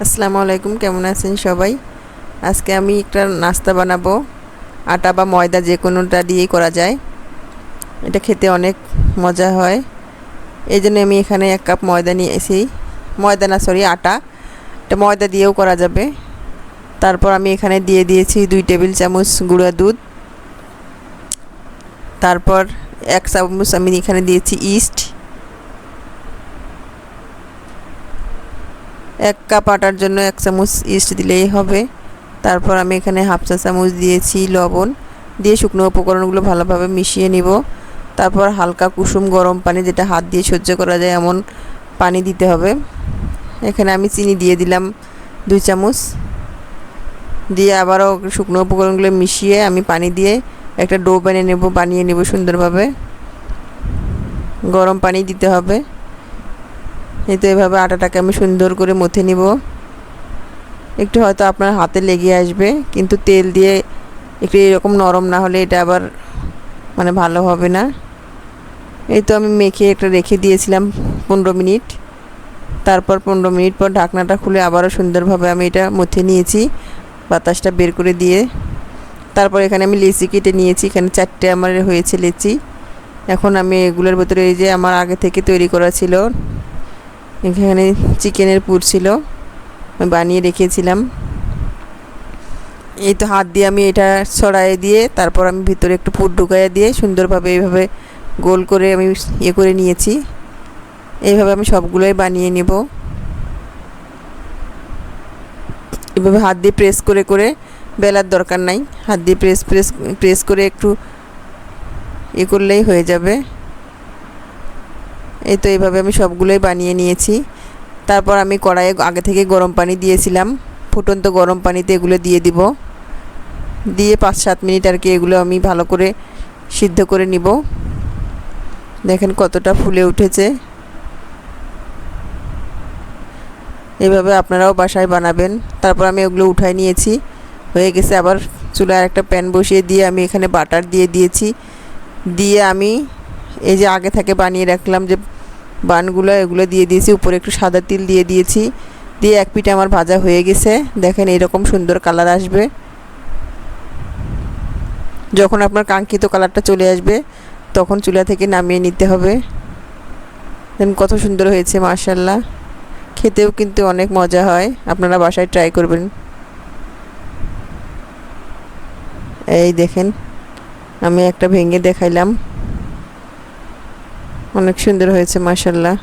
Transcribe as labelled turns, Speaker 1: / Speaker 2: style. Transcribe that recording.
Speaker 1: আসসালামু আলাইকুম, কেমন আছেন সবাই? আজকে আমি একটা নাস্তা বানাবো। আটা বা ময়দা যে কোনোটা দিয়েই করা যায়। এটা খেতে অনেক মজা হয়। এই জন্য আমি এখানে 1 কাপ ময়দা নিয়েছি। ময়দা না, সরি, আটা। এটা ময়দা দিয়েও করা যাবে। তারপর আমি এখানে দিয়ে দিয়েছি 2 টেবিল চামচ গুঁড়া দুধ। তারপর 1 চামচ আমি এখানে দিয়েছি ইস্ট। 1 কাপ আটার জন্য 1 চামচ ইস্ট দিলেই হবে। তারপর আমি এখানে হাফ চা চামচ দিয়েছি লবণ, দিয়ে শুকনো উপকরণগুলো ভালোভাবে মিশিয়ে নিব। তারপর হালকা কুসুম গরম পানি, যেটা হাত দিয়ে সহ্য করা যায় এমন পানি দিতে হবে। এখানে আমি চিনি দিয়ে দিলাম 2 চামচ। দিয়ে আবারও শুকনো উপকরণগুলো মিশিয়ে আমি পানি দিয়ে একটা ডো বানিয়ে নেব সুন্দরভাবে। গরম পানি দিতে হবে। এই তো এভাবে আটাটাকে আমি সুন্দর করে মথে নিব। একটু হয়তো আপনার হাতে লেগে আসবে, কিন্তু তেল দিয়ে একটু এরকম নরম না হলে এটা আবার ভালো হবে না। এই তো আমি মেখে একটা রেখে দিয়েছিলাম 15 মিনিট। তারপর 15 মিনিট পর ঢাকনাটা খুলে আবারও সুন্দরভাবে আমি এটা মথে নিয়েছি, বাতাসটা বের করে দিয়ে। তারপর এখানে আমি লেচি কেটে নিয়েছি। এখানে 4টে আমার হয়েছে লেচি। এখন আমি এগুলোর ভেতরে, এই যে আমার আগে থেকে তৈরি করা ছিল, এখানে চিকেনের পুর ছিল, আমি বানিয়ে রেখেছিলাম। এই তো হাত দিয়ে আমি এটা ছড়াই দিয়ে তারপর আমি ভিতরে একটু পুর ঢুকাইয়া দিয়ে সুন্দরভাবে এইভাবে গোল করে আমি করে নিয়েছি। এইভাবে আমি সবগুলোই বানিয়ে নেব। এভাবে হাত দিয়ে প্রেস করে করে বেলার দরকার নাই, হাত দিয়ে প্রেস করে একটু করলেই হয়ে যাবে। এই তো এইভাবে আমি সবগুলোই বানিয়ে নিয়েছি। তারপর আমি কড়াইয়ে আগে থেকে গরম পানি দিয়েছিলাম। ফুটন্ত গরম পানিতে এগুলো দিয়ে দিব। দিয়ে 5-7 মিনিট আর কি এগুলো আমি ভালো করে সিদ্ধ করে নিব। দেখেন কতটা ফুলে উঠেছে। এভাবে আপনারাও বাসায় বানাবেন। তারপর আমি ওগুলো উঠাই নিয়েছি, হয়ে গেছে। আবার চুলায় একটা প্যান বসিয়ে দিয়ে আমি এখানে বাটার দিয়ে দিয়েছি। দিয়ে আমি এই যে আগে থেকে বানিয়ে রাখলাম যে বানগুলো, এগুলো দিয়ে দিয়েছি। উপরে একটু সাদা তিল দিয়ে দিয়েছি। দিয়ে এক পিঠে আমার ভাজা হয়ে গেছে। দেখেন এরকম সুন্দর কালার আসবে। যখন আপনার কাঙ্ক্ষিত কালারটা চলে আসবে তখন চুলা থেকে নামিয়ে নিতে হবে। দেখেন কত সুন্দর হয়েছে, মাশাআল্লাহ। খেতেও কিন্তু অনেক মজা হয়, আপনারা বাসায় ট্রাই করবেন। এই দেখেন আমি একটা ভেঙে দেখাইলাম, অনেক সুন্দর হয়েছে, মাশাআল্লাহ।